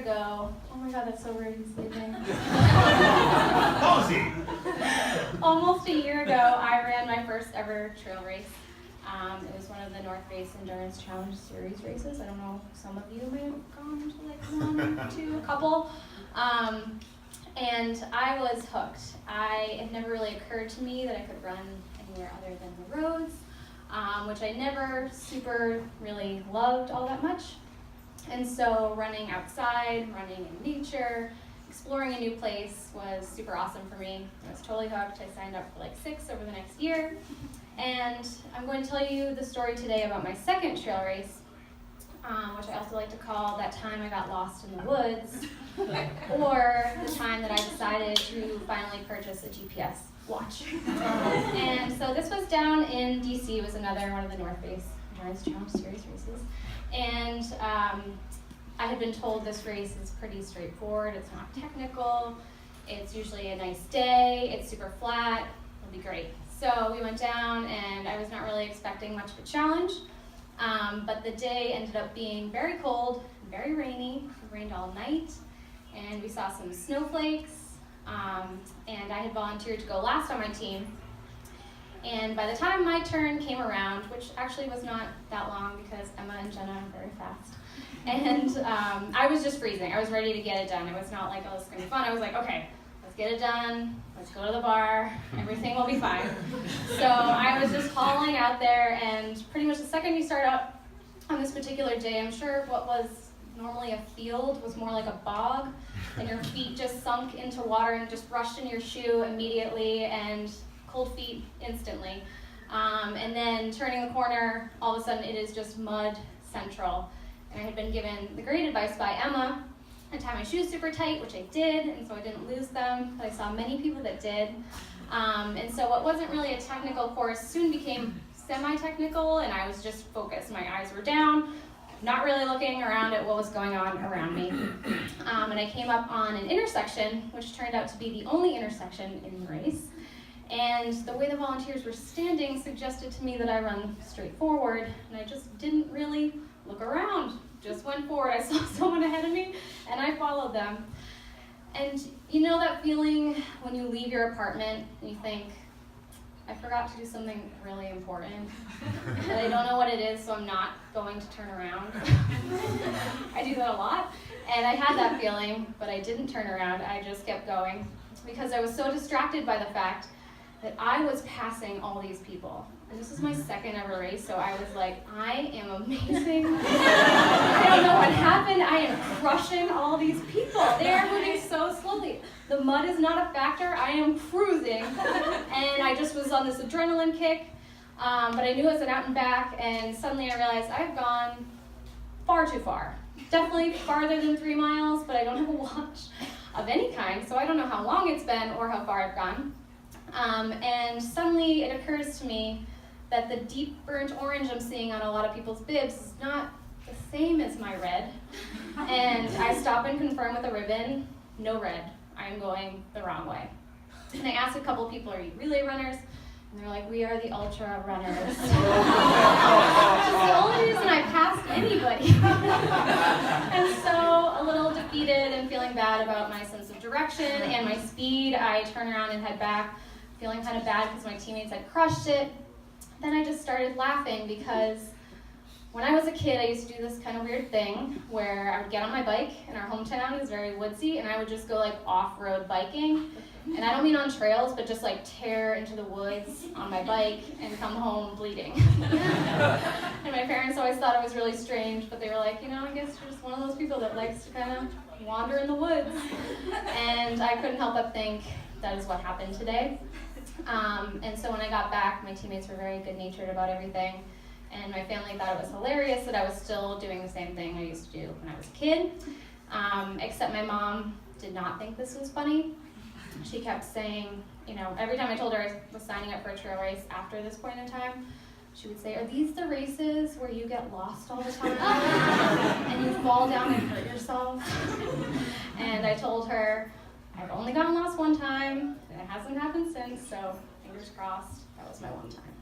ago, oh my God, that's so weird, he's sleeping. Cozy! Almost a year ago, I ran my first ever trail race. It was one of the North Face Endurance Challenge Series races. I don't know, some of you may have gone to like one, two, a couple. And I was hooked. It never really occurred to me that I could run anywhere other than the roads, which I never super really loved all that much. And so running outside, running in nature, exploring a new place was super awesome for me. I was totally hooked. I signed up for like 6 over the next year. And I'm going to tell you the story today about my second trail race, which I also like to call that time I got lost in the woods, or the time that I decided to finally purchase a GPS watch. And so this was down in DC. It was another one of the North Face Endurance Challenge Series races. And I had been told this race is pretty straightforward. It's not technical. It's usually a nice day. It's super flat. It'll be great. So we went down, and I was not really expecting much of a challenge. But the day ended up being very cold, very rainy. It rained all night, and we saw some snowflakes. And I had volunteered to go last on my team. And by the time my turn came around, which actually was not that long because Emma and Jenna are very fast, and I was just freezing. I was ready to get it done. It was not like, oh, this is going to be fun. I was like, okay, let's get it done. Let's go to the bar. Everything will be fine. So I was just hauling out there, and pretty much the second you start out on this particular day, I'm sure what was normally a field was more like a bog, and your feet just sunk into water and just rushed in your shoe immediately, and cold feet instantly. And then turning the corner, all of a sudden it is just mud central. And I had been given the great advice by Emma to tie my shoes super tight, which I did, and so I didn't lose them, but I saw many people that did. And so what wasn't really a technical course soon became semi-technical, and I was just focused. My eyes were down, not really looking around at what was going on around me. And I came up on an intersection, which turned out to be the only intersection in the race. And the way the volunteers were standing suggested to me that I run straight forward, and I just didn't really look around. Just went forward. I saw someone ahead of me, and I followed them. And you know that feeling when you leave your apartment and you think, I forgot to do something really important, and I don't know what it is, so I'm not going to turn around. I do that a lot, and I had that feeling, but I didn't turn around. I just kept going because I was so distracted by the fact that I was passing all these people. And this is my second ever race, so I was like, I am amazing. I don't know what happened. I am crushing all these people. They are moving so slowly. The mud is not a factor. I am cruising. And I just was on this adrenaline kick. But I knew it was an out and back, and suddenly I realized I've gone far too far. Definitely farther than 3 miles, but I don't have a watch of any kind, so I don't know how long it's been or how far I've gone. And suddenly it occurs to me that the deep burnt orange I'm seeing on a lot of people's bibs is not the same as my red. And I stop and confirm with a ribbon, no red, I'm going the wrong way. And I asked a couple of people, are you relay runners? And they're like, we are the ultra runners. Which is the only reason I passed anybody. And so, a little defeated and feeling bad about my sense of direction and my speed, I turn around and head back, feeling kind of bad because my teammates had crushed it. Then I just started laughing because when I was a kid, I used to do this kind of weird thing where I would get on my bike, and our hometown is very woodsy, and I would just go like off-road biking. And I don't mean on trails, but just like tear into the woods on my bike and come home bleeding. And my parents always thought it was really strange, but they were like, you know, I guess you're just one of those people that likes to kind of wander in the woods. And I couldn't help but think that is what happened today. And so when I got back, my teammates were very good-natured about everything. And my family thought it was hilarious that I was still doing the same thing I used to do when I was a kid. Except my mom did not think this was funny. She kept saying, you know, every time I told her I was signing up for a trail race after this point in time, she would say, are these the races where you get lost all the time and you fall down and hurt yourself? And I told her, I've only gotten lost one time, and it hasn't happened since, so fingers crossed, that was my one time.